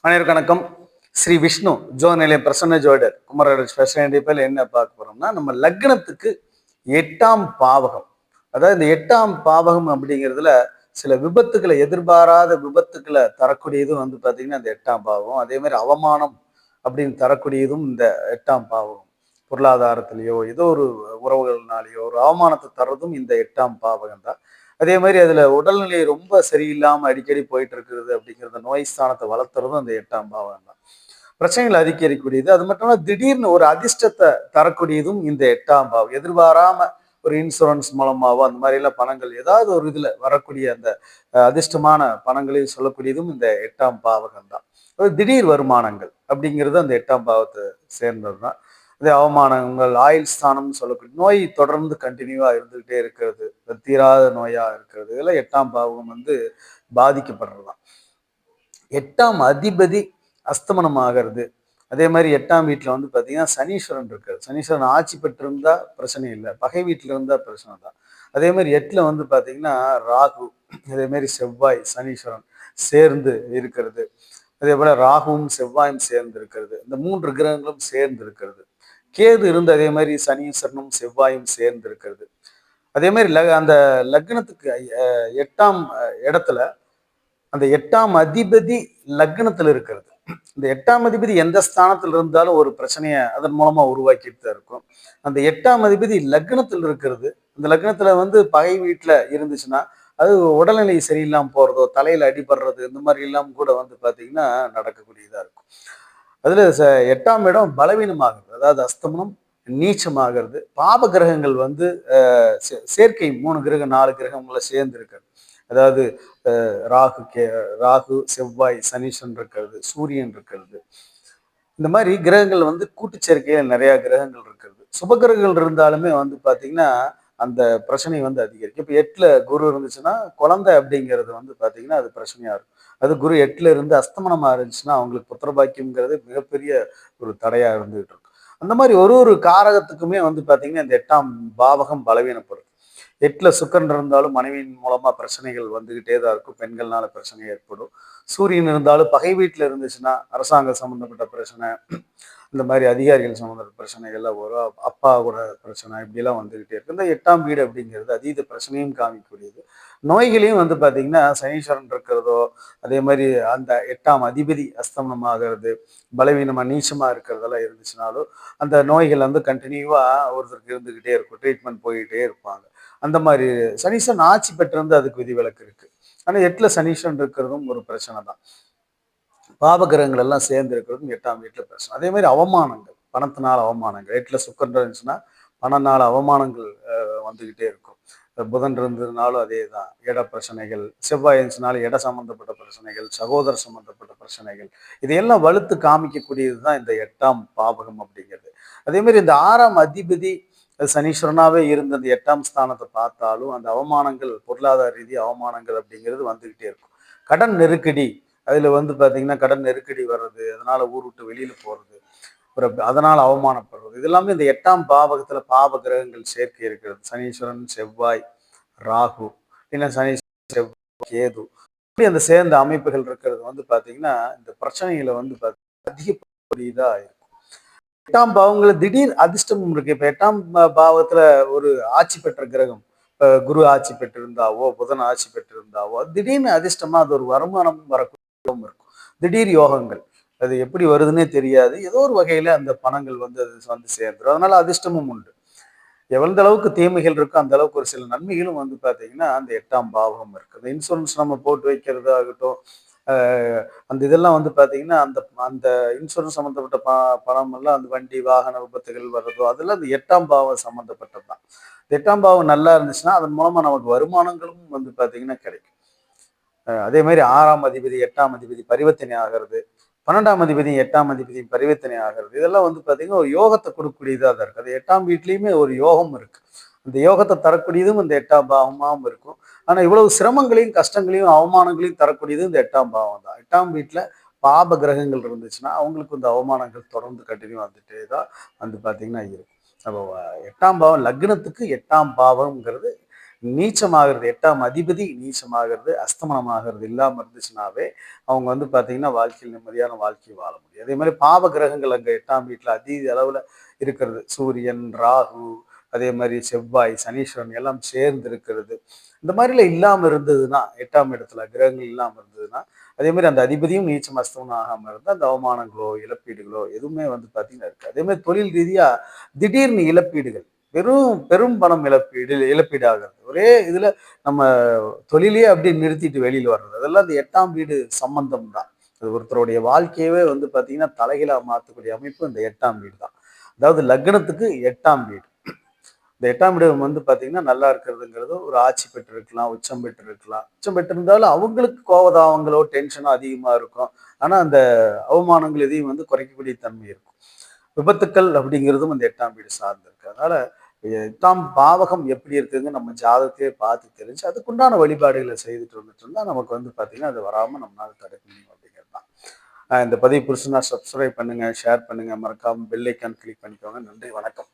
அனைவருக்கும் வணக்கம். ஸ்ரீ விஷ்ணு ஜோதிநிலை பிரசன்ன ஜோதிடர் குமரர் ஸ்பெஷல் என்ன பார்க்க போறோம்னா, நம்ம லக்னத்துக்கு 8ஆம் பாவகம். அதாவது இந்த 8ஆம் பாவகம் அப்படிங்கிறதுல சில விபத்துக்களை, எதிர்பாராத விபத்துக்களை தரக்கூடியதும் வந்து பார்த்தீங்கன்னா இந்த 8ஆம் பாவகம். அதே மாதிரி அவமானம் அப்படின்னு தரக்கூடியதும் இந்த 8ஆம் பாவகம். பொருளாதாரத்திலேயோ ஏதோ ஒரு உறவுகள்னாலேயோ ஒரு அவமானத்தை தர்றதும் இந்த 8ஆம் பாவகம் தான். அதே மாதிரி அதுல உடல்நிலை ரொம்ப சரியில்லாம அடிக்கடி போயிட்டு இருக்கிறது அப்படிங்கிறத நோய் ஸ்தானத்தை வளர்த்துறதும் அந்த 8ஆம் பாவம் தான். பிரச்சனைகள் அதிகரிக்கக்கூடியது. அது மட்டும் இல்ல, திடீர்னு ஒரு அதிர்ஷ்டத்தை தரக்கூடியதும் இந்த 8ஆம் பாவம். எதிர்பாராம ஒரு இன்சூரன்ஸ் மூலமாவோ அந்த மாதிரி எல்லாம் பணங்கள் ஏதாவது ஒரு இதுல வரக்கூடிய அந்த அதிர்ஷ்டமான பணங்களையும் சொல்லக்கூடியதும் இந்த 8ஆம் பாவகம் தான். திடீர் வருமானங்கள் அப்படிங்கிறது அந்த 8ஆம் பாவத்தை சேர்ந்தது தான். இது அவமானங்கள், ஆயுள் ஸ்தானம்னு சொல்லக்கூடிய நோய் தொடர்ந்து கண்டினியூவா இருந்துகிட்டே இருக்கிறது, தீராத நோயா இருக்கிறது, இதெல்லாம் 8ஆம் பாவகம் வந்து பாதிக்கப்படுறதுதான். 8ஆம் அதிபதி அஸ்தமனம் ஆகிறது. அதே மாதிரி 8ஆம் வீட்டுல வந்து பாத்தீங்கன்னா சனீஸ்வரன் இருக்காரு. சனீஸ்வரன் ஆட்சி பெற்றிருந்தா பிரச்சனை இல்லை, பகை வீட்டுல இருந்தா பிரச்சனை தான். அதே மாதிரி 8ல வந்து பாத்தீங்கன்னா ராகு, அதே மாதிரி செவ்வாய் சனீஸ்வரன் சேர்ந்து இருக்கிறது. அதே போல ராகுவும் செவ்வாயும் சேர்ந்து இருக்கிறது. இந்த 3 கிரகங்களும் சேர்ந்து இருக்கிறது. கேது இருந்து அதே மாதிரி சனீஸ்வரனும் செவ்வாயும் சேர்ந்து இருக்கிறது. அதே மாதிரி அந்த லக்னத்துக்கு 8ஆம் இடத்துல அந்த 8ஆம் அதிபதி லக்னத்துல இருக்கிறது. இந்த 8ஆம் அதிபதி எந்த ஸ்தானத்தில் இருந்தாலும் ஒரு பிரச்சனையை அதன் மூலமா உருவாக்கிட்டு தான் இருக்கும். அந்த 8ஆம் அதிபதி லக்னத்தில் இருக்கிறது. அந்த லக்னத்துல வந்து பகை வீட்டுல இருந்துச்சுன்னா அது உடல்நிலை சரியில்லாம போறதோ, தலையில அடிபடுறது, இந்த மாதிரி எல்லாம் கூட வந்து பாத்தீங்கன்னா நடக்கக்கூடியதா இருக்கும். அதுல 8ஆம் இடம் பலவீனமாகிறது, அதாவது அஸ்தமனம், நீச்சமாகிறது. பாப கிரகங்கள் வந்து சேர்க்கை 3 கிரகம் 4 கிரகங்களை சேர்ந்து இருக்கிறது. அதாவது ராகு, செவ்வாய், சனீஸ்வரன் இருக்கிறது, சூரியன் இருக்கிறது. இந்த மாதிரி கிரகங்கள் வந்து கூட்டு சேர்க்கையில நிறைய கிரகங்கள் இருக்கிறது. சுப கிரகங்கள் இருந்தாலுமே வந்து பாத்தீங்கன்னா அந்த பிரச்சனை வந்து அதிகரிக்கும். இப்ப 8ல குரு இருந்துச்சுன்னா குழந்தை அப்படிங்கிறது வந்து பாத்தீங்கன்னா அது பிரச்சனையா இருக்கும். அது குரு 8ல இருந்து அஸ்தமனமா இருந்துச்சுன்னா அவங்களுக்கு புத்திரபாக்கியம்ங்கிறது மிகப்பெரிய ஒரு தடையா இருந்துகிட்டு இருக்கும். அந்த மாதிரி ஒரு காரகத்துக்குமே வந்து பாத்தீங்கன்னா இந்த 8ஆம் பாவகம் பலவீனப்படும். 8ல சுக்கிரன் இருந்தாலும் மனைவியின் மூலமா பிரச்சனைகள் வந்துகிட்டே தான் இருக்கும். பெண்கள்னால பிரச்சனை ஏற்படும். சூரியன் இருந்தாலும் பகை வீட்டுல இருந்துச்சுன்னா அரசாங்கம் சம்பந்தப்பட்ட பிரச்சனை, இந்த மாதிரி அதிகாரிகள் சம்பந்தப்பட்ட பிரச்சனைகள்லாம் வரும். அப்பா கூட பிரச்சனை இப்படிலாம் வந்துகிட்டே இருக்கு. இந்த 8ஆம் வீடு அப்படிங்கிறது அதீத பிரச்சனையும் காமிக்கக்கூடியது. நோய்களையும் வந்து பாத்தீங்கன்னா சனீஸ்வரன் இருக்கிறதோ, அதே மாதிரி அந்த 8ஆம் அதிபதி அஸ்தமனம் ஆகிறது, பலவீனமா நீச்சமா இருக்கிறதெல்லாம் இருந்துச்சுனாலும் அந்த நோய்கள் வந்து கண்டினியூவா ஒருத்தருக்கு இருந்துகிட்டே இருக்கும். ட்ரீட்மெண்ட் போயிட்டே இருப்பாங்க. அந்த மாதிரி சனீஸ்வரன் ஆட்சி பெற்றிருந்து அதுக்கு விதிவிலக்கு இருக்கு. ஆனா 8ல சனீஸ்வரன் இருக்கிறதும் ஒரு பிரச்சனை தான். பாப கிரகங்கள் எல்லாம் சேர்ந்து இருக்கிறதும் 8ஆம் வீட்டுல பிரச்சனை. அதே மாதிரி அவமானங்கள், பணத்தினால அவமானங்கள். 8ல சுக்கிரன் இருந்துச்சுன்னா பணனால அவமானங்கள் வந்துகிட்டே இருக்கும். புதன் இருந்ததுனாலும் அதே தான், இட பிரச்சனைகள். செவ்வாய் இருந்துச்சுனாலும் இட சம்பந்தப்பட்ட பிரச்சனைகள், சகோதர சம்பந்தப்பட்ட பிரச்சனைகள், இதையெல்லாம் வலுத்து காமிக்கக்கூடியது தான் இந்த 8ஆம் பாவகம் அப்படிங்கிறது. அதே மாதிரி இந்த 6ஆம் அதிபதி சனீஸ்வரனாவே இருந்த அந்த 8ஆம் ஸ்தானத்தை பார்த்தாலும் அந்த அவமானங்கள், பொருளாதார ரீதி அவமானங்கள் அப்படிங்கிறது வந்துகிட்டே இருக்கும். கடன் நெருக்கடி, அதுல வந்து பாத்தீங்கன்னா கடன் நெருக்கடி வர்றது, அதனால ஊர் விட்டு வெளியில போறது, அதனால அவமானப்படுறது, இது எல்லாமே இந்த 8ஆம் பாவகத்துல பாவ கிரகங்கள் சேர்க்கை இருக்கிறது. சனீஸ்வரன், செவ்வாய், ராகு, இல்ல சனீஸ்வரன், செவ்வாய், கேது, இப்படி அந்த சேர்ந்த அமைப்புகள் இருக்கிறது வந்து பாத்தீங்கன்னா இந்த பிரச்சனைகளை வந்து அதிகப்படியதா இருக்கும். 8ஆம் பாவங்கள திடீர் அதிர்ஷ்டமும் இருக்கு. இப்ப 8ஆம் பாவத்துல ஒரு ஆட்சி பெற்ற கிரகம், குரு ஆட்சி பெற்றிருந்தாவோ, புதன் ஆட்சி பெற்றிருந்தாவோ, திடீர்னு அதிர்ஷ்டமா அது ஒரு வருமானம் வரக்கூடும் இருக்கும். திடீர் யோகங்கள், அது எப்படி வருதுன்னே தெரியாது. ஏதோ ஒரு வகையில அந்த பணங்கள் வந்து அது வந்து சேர்ந்துடும். அதனால அதிர்ஷ்டமும் உண்டு. எவ்வளவு அளவுக்கு தீமைகள் இருக்கோ அந்த அளவுக்கு ஒரு சில நன்மைகளும் வந்து பாத்தீங்கன்னா அந்த 8ஆம் பாவகம் இருக்கு. அந்த இன்சூரன்ஸ் நம்ம போட்டு வைக்கிறது ஆகட்டும், அந்த இதெல்லாம் வந்து பாத்தீங்கன்னா அந்த அந்த இன்சூரன்ஸ் சம்மந்தப்பட்ட பணம் எல்லாம் அந்த வண்டி வாகன விபத்துகள் வர்றதோ அதெல்லாம் அந்த 8ஆம் பாவம் சம்மந்தப்பட்டது தான். 8ஆம் பாவம் நல்லா இருந்துச்சுன்னா அதன் மூலமா நமக்கு வருமானங்களும் வந்து பாத்தீங்கன்னா கிடைக்கும். அதே மாதிரி 6ஆம் அதிபதி 8ஆம் அதிபதி பரிவர்த்தனை ஆகிறது, 12ஆம் அதிபதி 8ஆம் அதிபதி பரிவர்த்தனை ஆகிறது, இதெல்லாம் வந்து பாத்தீங்கன்னா ஒரு யோகத்தை கொடுக்கக்கூடியதா தான் இருக்கு. அது 8ஆம் வீட்லயுமே ஒரு யோகம் இருக்கு. அந்த யோகத்தை தரக்கூடியதும் இந்த 8ஆம் பாவமாகவும் இருக்கும். ஆனா இவ்வளவு சிரமங்களையும் கஷ்டங்களையும் அவமானங்களையும் தரக்கூடியது இந்த 8ஆம் பாவம் தான். 8ஆம் வீட்டுல பாப கிரகங்கள் இருந்துச்சுன்னா அவங்களுக்கு இந்த அவமானங்கள் தொடர்ந்து கண்டினியூ வந்துட்டே தான் வந்து பாத்தீங்கன்னா இருக்கும். அப்போ 8ஆம் பாவம் லக்னத்துக்கு 8ஆம் பாவம்ங்கிறது நீச்சமாகிறது 8ஆம் அதிபதி நீச்சமாகிறது, அஸ்தமனமாகிறது இல்லாம இருந்துச்சுனாவே, அவங்க வந்து பார்த்தீங்கன்னா, வாழ்க்கையில் நிம்மதியான வாழ்க்கைய வாழ முடியும். அதே மாரி பாவ கிரகங்கள் அங்க 8ஆம் வீட்ல அதீத அளவுல இருக்கிறது. சூரியன், ராகு, அதே மாரி செவ்வாய், சனீஸ்வரன் எல்லாம் சேர்ந்து இருக்கிறது. இந்த மாரிலாம் இல்லாம இருந்ததுன்னா, 8ஆம் இடத்துல கிரகங்கள் இல்லாம இருந்ததுன்னா, அதே மாரி அந்த அதிபதியும் நீச்சம் அஸ்தமனம் ஆகாம இருந்தா, அந்த அவமானங்களோ, இழப்பீடுகளோ எதுவுமே வந்து பார்த்தீங்கன்னா இருக்காது. அதே மாரி தொழில் ரீதியா திடீர்னு இழப்பீடுகள், பெரும் பணம் இழப்பீடு ஆகுறது. ஒரே இதுல நம்ம தொழிலையே அப்படியே நிறுத்திட்டு வெளியில வர்றது. அதெல்லாம் அந்த 8ஆம் வீடு சம்பந்தம் தான். அது ஒருத்தருடைய வாழ்க்கையவே வந்து பார்த்தீங்கன்னா, தலைகீழா மாத்தக்கூடிய அமைப்பு இந்த 8ஆம் வீடு தான். அதாவது லக்னத்துக்கு 8ஆம் வீடு. இந்த 8ஆம் இடம் வந்து பார்த்தீங்கன்னா, நல்லா இருக்கிறதுங்கிறது ஒரு ஆட்சி பெற்றிருக்கலாம், உச்சம் பெற்றிருக்கலாம். உச்சம் பெற்றிருந்தாலும் அவங்களுக்கு கோவதாவங்களோ, டென்ஷனோ அதிகமா இருக்கும். ஆனா, அந்த அவமானங்கள் எதையும் வந்து குறைக்கக்கூடிய தன்மை இருக்கும். விபத்துக்கள் அப்படிங்கிறதும் அந்த 8ஆம் வீடு சார்ந்து இருக்கு. அதனால 8ஆம் பாவகம் எப்படி இருக்குங்க நம்ம ஜாதகத்தையே பார்த்து தெரிஞ்சு, அதுக்குண்டான வழிபாடுகளை செய்துட்டு வந்துட்டு இருந்தா, நமக்கு வந்து பார்த்தீங்கன்னா, அது வராம நம்மளால தடுக்க முடியும் அப்படிங்கிறது தான். இந்த பதிவு புடிச்சிருந்தா சப்ஸ்கிரைப் பண்ணுங்க, ஷேர் பண்ணுங்க, மறக்காம பெல் ஐக்கான் கிளிக் பண்ணிக்கோங்க. நன்றி, வணக்கம்.